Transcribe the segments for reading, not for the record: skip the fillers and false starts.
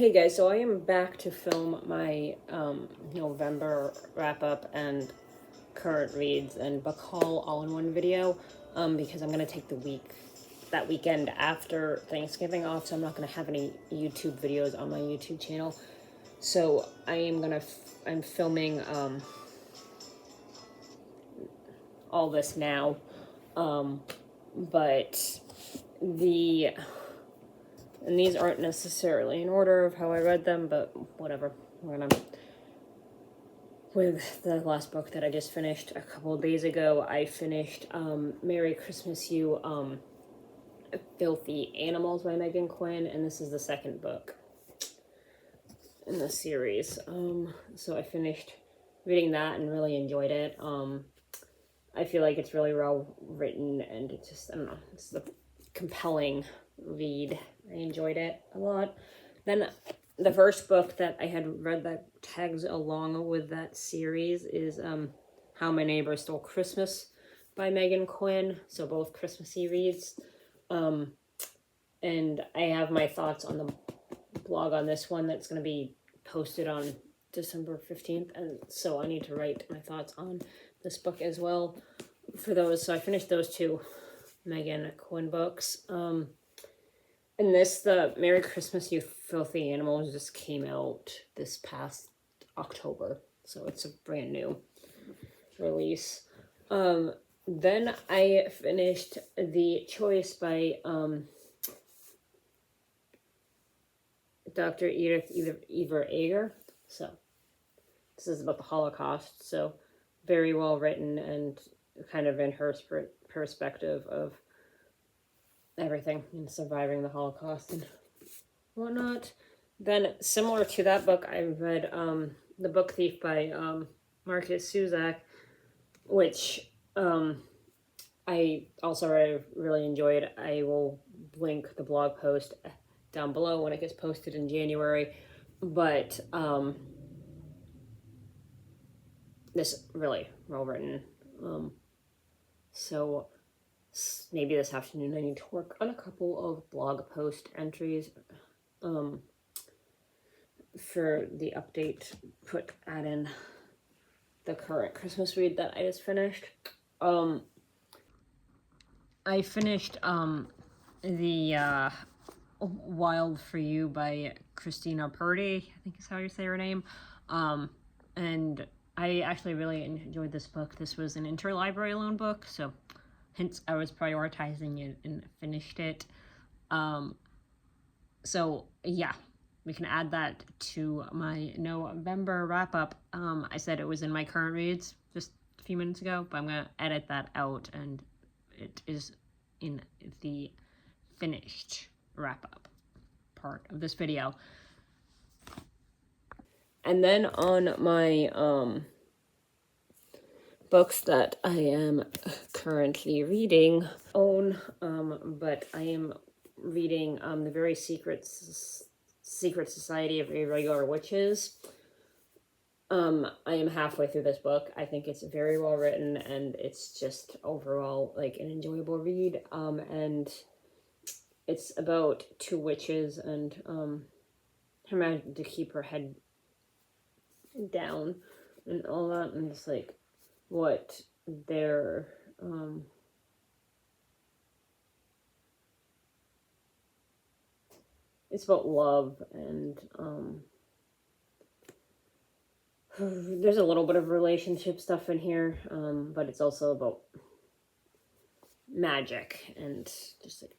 Hey guys, so I am back to film my November wrap-up and current reads and book haul all in one video because I'm going to take that weekend after Thanksgiving off, so I'm not going to have any YouTube videos on my YouTube channel. So I'm filming all this now, but and these aren't necessarily in order of how I read them, but whatever. With the last book that I just finished a couple of days ago, I finished Merry Christmas You, Filthy Animals by Meghan Quinn, and this is the second book in the series. So I finished reading that and really enjoyed it. I feel like it's really well written, and it's just, I don't know, it's a compelling read. I enjoyed it a lot. Then the first book that I had read that tags along with that series is How My Neighbor Stole Christmas by Meghan Quinn. So both Christmassy reads. And I have my thoughts on the blog on this one that's going to be posted on December 15th. And so I need to write my thoughts on this book as well for those. So I finished those two Meghan Quinn books. And the Merry Christmas You Filthy Animals just came out this past October. So it's a brand new release. Then I finished The Choice by Dr. Edith Eger. So this is about the Holocaust. So very well written and kind of in her perspective of everything and surviving the Holocaust and whatnot. Then, similar to that book, I read The Book Thief by Markus, which I also really enjoyed. I will link the blog post down below when it gets posted in January. But this really well written. So maybe this afternoon I need to work on a couple of blog post entries for the update, add in the current Christmas read that I just finished. I finished the Wild for You by Prody, I think is how you say her name. And I actually really enjoyed this book. This was an interlibrary loan book, so hence I was prioritizing it and finished it. So yeah, we can add that to my November wrap-up. I said it was in my current reads just a few minutes ago, but I'm going to edit that out, and it is in the finished wrap-up part of this video. And then on my books that I am currently reading but I am reading The Very Secret Society of Irregular Witches. I am halfway through this book. I think it's very well written, and it's just overall like an enjoyable read. And it's about two witches and her managing to keep her head down and all that, and just like what their it's about love, and there's a little bit of relationship stuff in here, but it's also about magic and just like,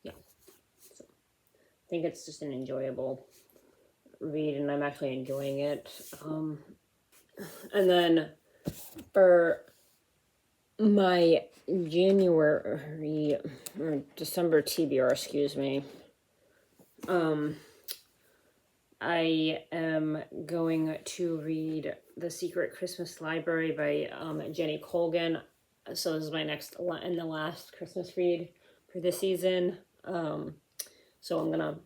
yeah. So I think it's just an enjoyable read, and I'm actually enjoying it. And then for my January or December TBR, excuse me, I am going to read The Secret Christmas Library by Jenny Colgan. So this is my next and the last Christmas read for this season. So I'm gonna,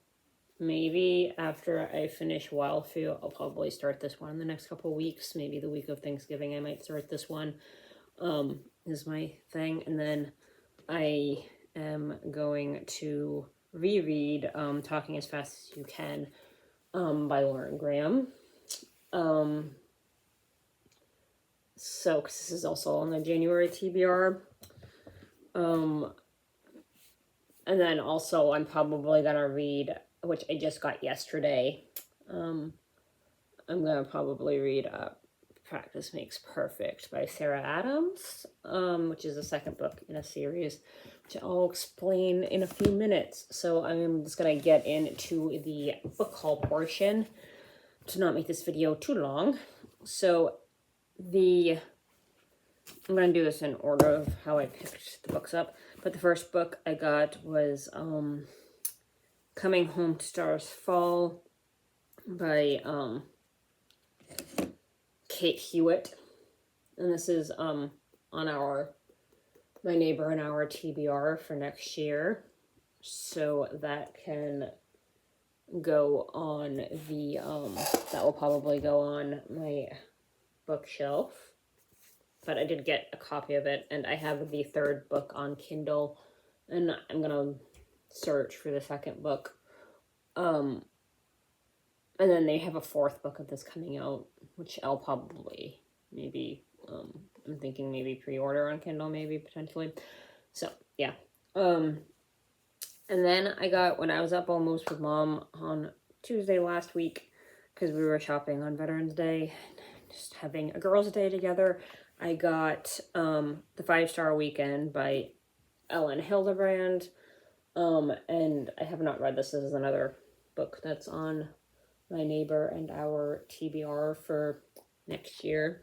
maybe after I finish Wildfield, I'll probably start this one in the next couple of weeks. Maybe the week of Thanksgiving I might start this one. Is my thing. And then I am going to reread Talking as Fast as You Can by Lauren Graham. So, because this is also on the January TBR. And then also I'm probably gonna read, which I just got yesterday. I'm gonna probably read Practice Makes Perfect by Sarah Adams, which is the second book in a series, which I'll explain in a few minutes. So I'm just gonna get into the book haul portion to not make this video too long. So I'm going to do this in order of how I picked the books up. But the first book I got was Coming Home to Starr's Fall by Kate Hewitt. And this is on my neighbor and our TBR for next year. So that can go on the, that will probably go on my bookshelf. But I did get a copy of it, and I have the third book on Kindle, and I'm gonna search for the second book. And then they have a fourth book of this coming out, which I'll probably maybe, I'm thinking maybe pre-order on Kindle, maybe potentially. So yeah. And then I got, when I was up almost with Mom on Tuesday last week, because we were shopping on Veterans Day, just having a girls' day together, I got The 5-Star Weekend by Elin Hilderbrand, and I have not read this. This is another book that's on my neighbor and our TBR for next year.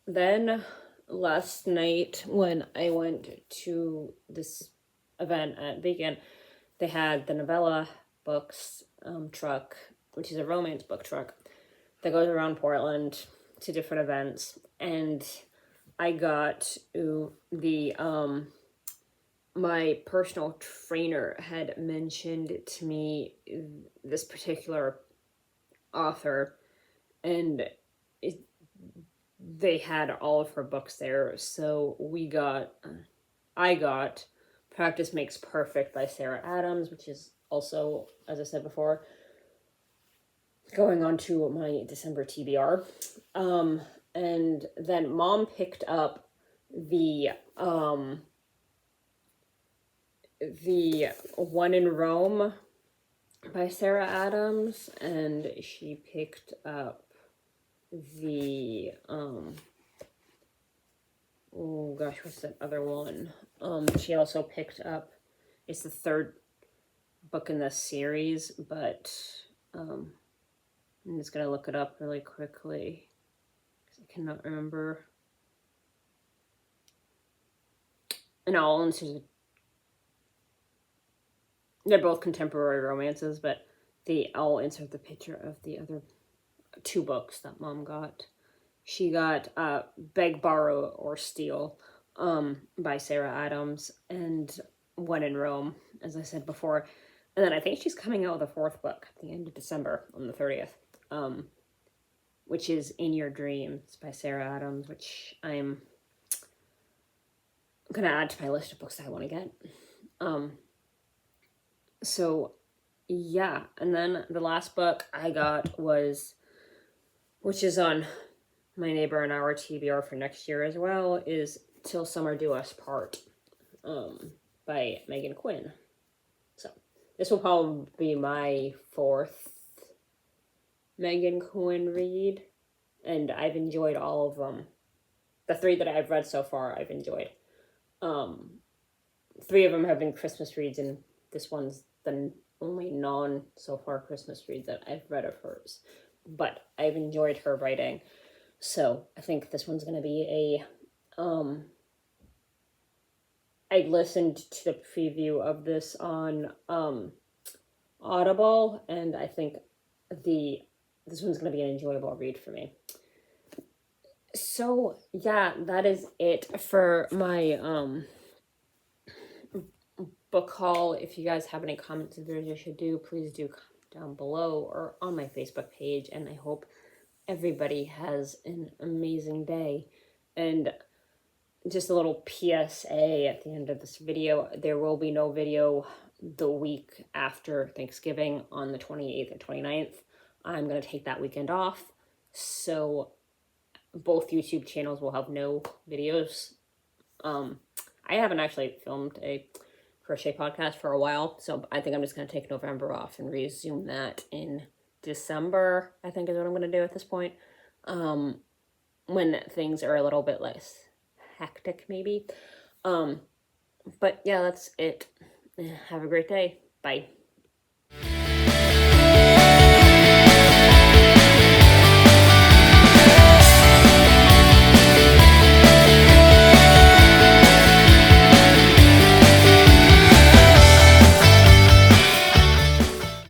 Then last night when I went to this event at Beacon, they had the Novella Books truck, which is a romance book truck that goes around Portland to different events, and I got my personal trainer had mentioned to me this particular author, and they had all of her books there, so I got Practice Makes Perfect by Sarah Adams, which is also, as I said before, going on to my December TBR. And then Mom picked up the One in Rome by Sarah Adams, and she picked up the oh gosh, what's that other one? She also picked up, it's the third book in the series, but I'm just gonna look it up really quickly because I cannot remember. And all they're both contemporary romances, but I'll insert the picture of the other two books that Mom got. She got Beg, Borrow, or Steal by Sarah Adams, and One in Rome, as I said before. And then I think she's coming out with a fourth book at the end of December on the 30th, which is In Your Dreams by Sarah Adams, which I'm going to add to my list of books that I want to get. So, yeah. And then the last book I got was, which is on my neighbor and our TBR for next year as well, is Till Summer Do Us Part by Meghan Quinn. So this will probably be my fourth Meghan Quinn read, and I've enjoyed all of them. The three that I've read so far, I've enjoyed. 3 of them have been Christmas reads, and this one's the only so far Christmas read that I've read of hers. But I've enjoyed her writing, so I think this one's going to be I listened to the preview of this on Audible, and I think this one's going to be an enjoyable read for me. So yeah, that is it for my book haul. If you guys have any comments or videos you should do, please do comment down below or on my Facebook page, and I hope everybody has an amazing day. And just a little PSA at the end of this video, there will be no video the week after Thanksgiving on the 28th and 29th. I'm going to take that weekend off. So both YouTube channels will have no videos. I haven't actually filmed a crochet podcast for a while, so I think I'm just going to take November off and resume that in December, I think is what I'm going to do at this point, when things are a little bit less hectic, maybe. But yeah, that's it. Have a great day. Bye.